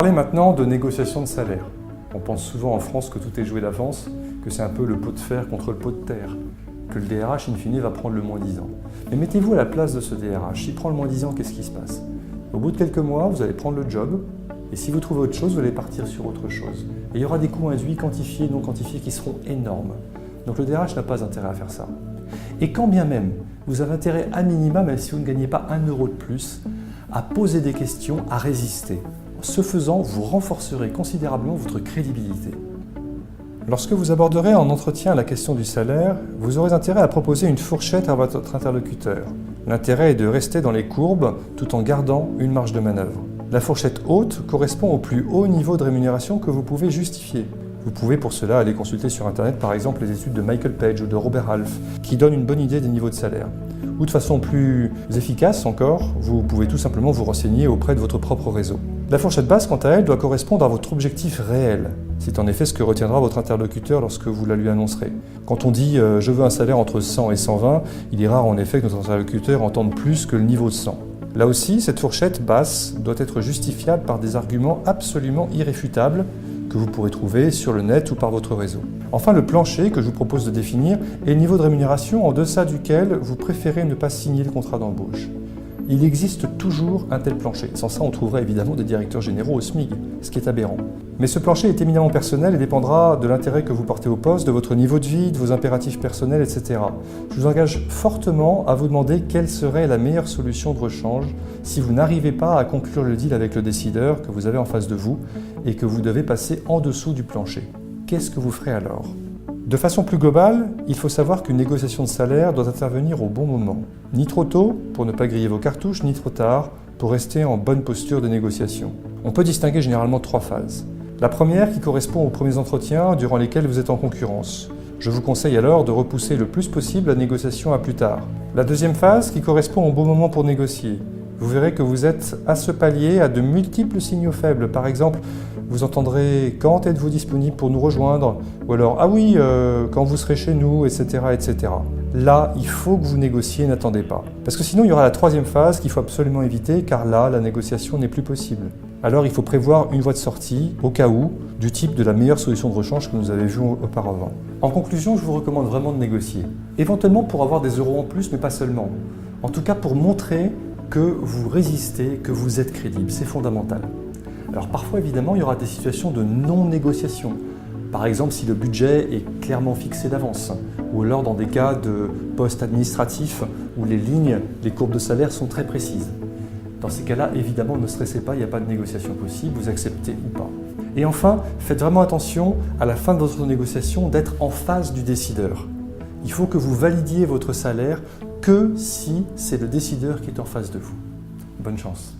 Parlez maintenant de négociation de salaire. On pense souvent en France que tout est joué d'avance, que c'est un peu le pot de fer contre le pot de terre, que le DRH, in fine, va prendre le moins-disant. Mais mettez-vous à la place de ce DRH. S'il prend le moins-disant, qu'est-ce qui se passe? Au bout de quelques mois, vous allez prendre le job, et si vous trouvez autre chose, vous allez partir sur autre chose. Et il y aura des coûts induits quantifiés et non quantifiés qui seront énormes. Donc le DRH n'a pas intérêt à faire ça. Et quand bien même, vous avez intérêt à minima, même si vous ne gagnez pas 1 euro de plus, à poser des questions, à résister. Ce faisant, vous renforcerez considérablement votre crédibilité. Lorsque vous aborderez en entretien la question du salaire, vous aurez intérêt à proposer une fourchette à votre interlocuteur. L'intérêt est de rester dans les courbes tout en gardant une marge de manœuvre. La fourchette haute correspond au plus haut niveau de rémunération que vous pouvez justifier. Vous pouvez pour cela aller consulter sur Internet par exemple les études de Michael Page ou de Robert Half qui donnent une bonne idée des niveaux de salaire. Ou de façon plus efficace encore, vous pouvez tout simplement vous renseigner auprès de votre propre réseau. La fourchette basse, quant à elle, doit correspondre à votre objectif réel. C'est en effet ce que retiendra votre interlocuteur lorsque vous la lui annoncerez. Quand on dit « je veux un salaire entre 100 et 120 », il est rare en effet que notre interlocuteur entende plus que le niveau de 100. Là aussi, cette fourchette basse doit être justifiable par des arguments absolument irréfutables que vous pourrez trouver sur le net ou par votre réseau. Enfin, le plancher que je vous propose de définir est le niveau de rémunération en deçà duquel vous préférez ne pas signer le contrat d'embauche. Il existe toujours un tel plancher. Sans ça, on trouverait évidemment des directeurs généraux au SMIC, ce qui est aberrant. Mais ce plancher est éminemment personnel et dépendra de l'intérêt que vous portez au poste, de votre niveau de vie, de vos impératifs personnels, etc. Je vous engage fortement à vous demander quelle serait la meilleure solution de rechange si vous n'arrivez pas à conclure le deal avec le décideur que vous avez en face de vous et que vous devez passer en dessous du plancher. Qu'est-ce que vous ferez alors ? De façon plus globale, il faut savoir qu'une négociation de salaire doit intervenir au bon moment. Ni trop tôt, pour ne pas griller vos cartouches, ni trop tard, pour rester en bonne posture de négociation. On peut distinguer généralement 3 phases. La première qui correspond aux premiers entretiens durant lesquels vous êtes en concurrence. Je vous conseille alors de repousser le plus possible la négociation à plus tard. La deuxième phase qui correspond au bon moment pour négocier. Vous verrez que vous êtes à ce palier à de multiples signaux faibles. Par exemple, vous entendrez « Quand êtes-vous disponible pour nous rejoindre ?» ou alors « Ah oui, quand vous serez chez nous, etc. etc. » Là, il faut que vous négociez, n'attendez pas. Parce que sinon, il y aura la troisième phase qu'il faut absolument éviter, car là, la négociation n'est plus possible. Alors, il faut prévoir une voie de sortie, au cas où, du type de la meilleure solution de rechange que nous avions vue auparavant. En conclusion, je vous recommande vraiment de négocier. Éventuellement pour avoir des euros en plus, mais pas seulement. En tout cas, pour montrer que vous résistez, que vous êtes crédible. C'est fondamental. Alors parfois, évidemment, il y aura des situations de non-négociation. Par exemple, si le budget est clairement fixé d'avance, ou alors dans des cas de postes administratifs où les lignes, les courbes de salaire sont très précises. Dans ces cas-là, évidemment, ne stressez pas, il n'y a pas de négociation possible, vous acceptez ou pas. Et enfin, faites vraiment attention à la fin de votre négociation d'être en face du décideur. Il faut que vous validiez votre salaire que si c'est le décideur qui est en face de vous. Bonne chance.